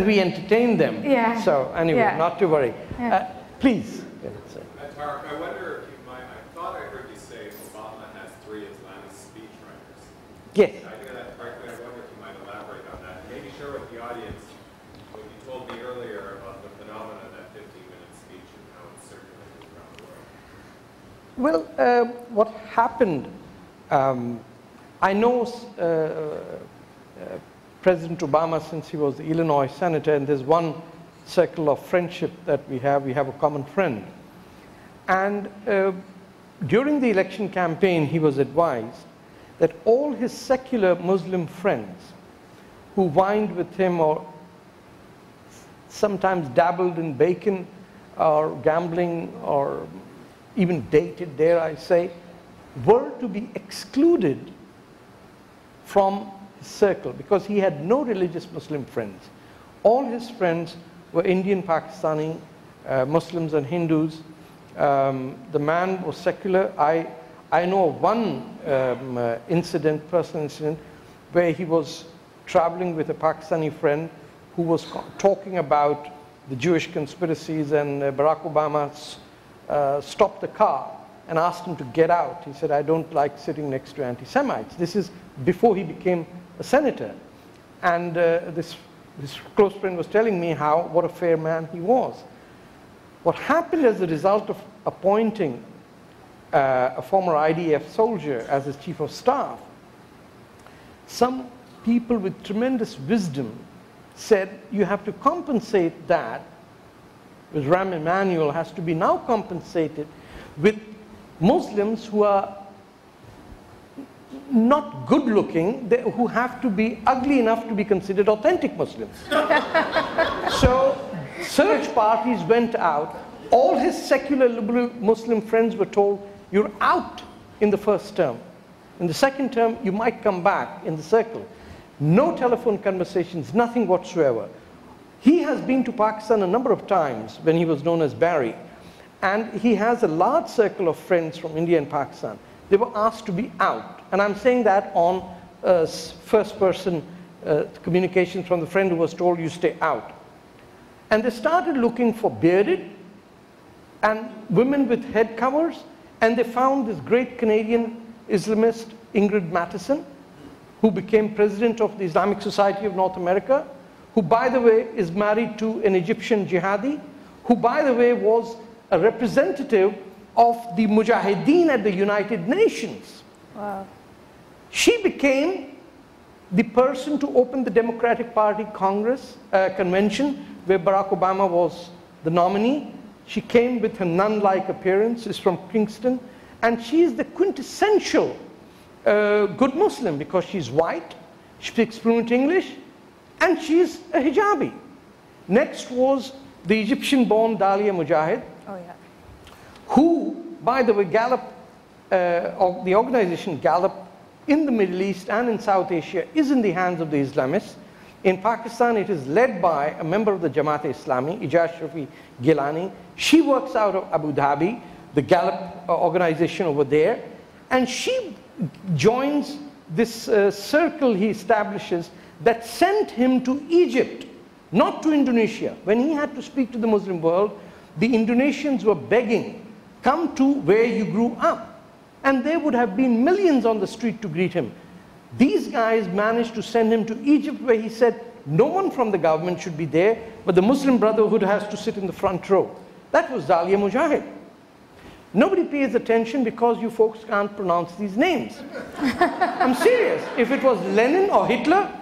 we entertain them. Yeah. So anyway, Yeah. not to worry. Yeah. Please. Tarek, I wonder if you might, I thought I heard you say Obama has 3 Islamist speechwriters. Yes. Did I hear that correctly? I wonder if you might elaborate on that. Maybe share with the audience what you told me earlier about the phenomenon of that 15-minute speech and how it's circulated around the world. Well, what happened, I know President Obama since he was the Illinois senator, and there's one circle of friendship that we have a common friend. And during the election campaign, he was advised that all his secular Muslim friends who wined with him or sometimes dabbled in bacon or gambling or even dated, dare I say, were to be excluded from his circle because he had no religious Muslim friends. All his friends were Indian, Pakistani, Muslims and Hindus. The man was secular. I know of one personal incident, where he was traveling with a Pakistani friend who was talking about the Jewish conspiracies, and Barack Obama stopped the car and asked him to get out. He said, "I don't like sitting next to anti-Semites." This is before he became a senator. And this close friend was telling me what a fair man he was. What happened as a result of appointing a former IDF soldier as his chief of staff, some people with tremendous wisdom said, you have to compensate that, with Rahm Emanuel has to be now compensated with Muslims who are not good looking, who have to be ugly enough to be considered authentic Muslims. So search parties went out. All his secular liberal Muslim friends were told, you're out in the first term. In the second term, you might come back in the circle. No telephone conversations, nothing whatsoever. He has been to Pakistan a number of times when he was known as Barry. And he has a large circle of friends from India and Pakistan. They were asked to be out. And I'm saying that on first-person communications from the friend who was told, you stay out. And they started looking for bearded and women with head covers, and they found this great Canadian Islamist, Ingrid Mattison, who became president of the Islamic Society of North America, who, by the way, is married to an Egyptian jihadi, who, by the way, was a representative of the Mujahideen at the United Nations. Wow. She became the person to open the Democratic Party Congress convention, where Barack Obama was the nominee. She came with her nun-like appearance, she's from Kingston, and she is the quintessential good Muslim because she's white, she speaks fluent English, and she's a hijabi. Next was the Egyptian-born Dalia Mujahid, who, by the way, Gallup, the organization Gallup in the Middle East and in South Asia is in the hands of the Islamists. In Pakistan, it is led by a member of the Jamaat-e-Islami, Ijaz Shafi Gilani. She works out of Abu Dhabi, the Gallup organization over there, and she joins this circle he establishes that sent him to Egypt, not to Indonesia. When he had to speak to the Muslim world, the Indonesians were begging, come to where you grew up. And there would have been millions on the street to greet him. These guys managed to send him to Egypt, where he said, no one from the government should be there, but the Muslim Brotherhood has to sit in the front row. That was Dalia Mujahid. Nobody pays attention because you folks can't pronounce these names. I'm serious. If it was Lenin or Hitler,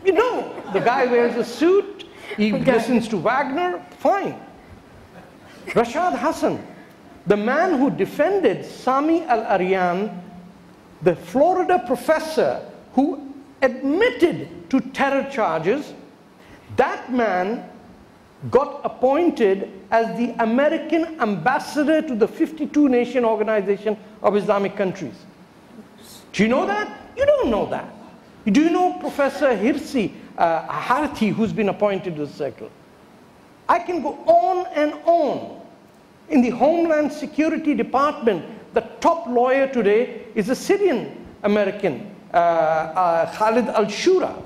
you know, the guy wears a suit, he listens to Wagner, fine. Rashad Hassan, the man who defended Sami al-Aryan, the Florida professor who admitted to terror charges, that man got appointed as the American ambassador to the 52-nation organization of Islamic countries. Do you know that? You don't know that. Do you know Professor Hirsi Harthi, who's been appointed to the circle? I can go on and on. In the Homeland Security Department, the top lawyer today is a Syrian American, Khalid al-Shura.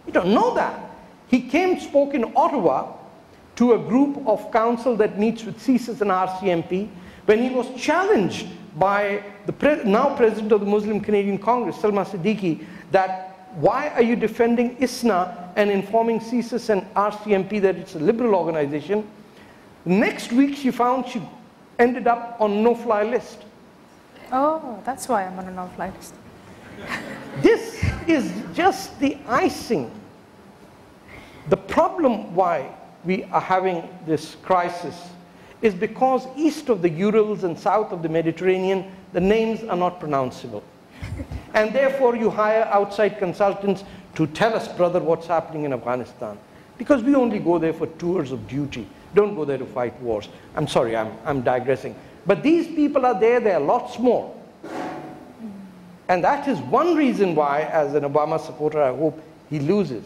You don't know that. He came, spoke in Ottawa to a group of council that meets with CSIS and RCMP when he was challenged by the now president of the Muslim Canadian Congress, Salma Siddiqui, that why are you defending ISNA and informing CSIS and RCMP that it's a liberal organization? Next week she found she ended up on no-fly list. Oh, that's why I'm on a no-fly list. This is just the icing. The problem why we are having this crisis is because east of the Urals and south of the Mediterranean, the names are not pronounceable. And therefore you hire outside consultants to tell us, brother, what's happening in Afghanistan. Because we only go there for tours of duty. Don't go there to fight wars. I'm sorry, I'm digressing. But these people are there, they're lots more. And that is one reason why, as an Obama supporter, I hope he loses.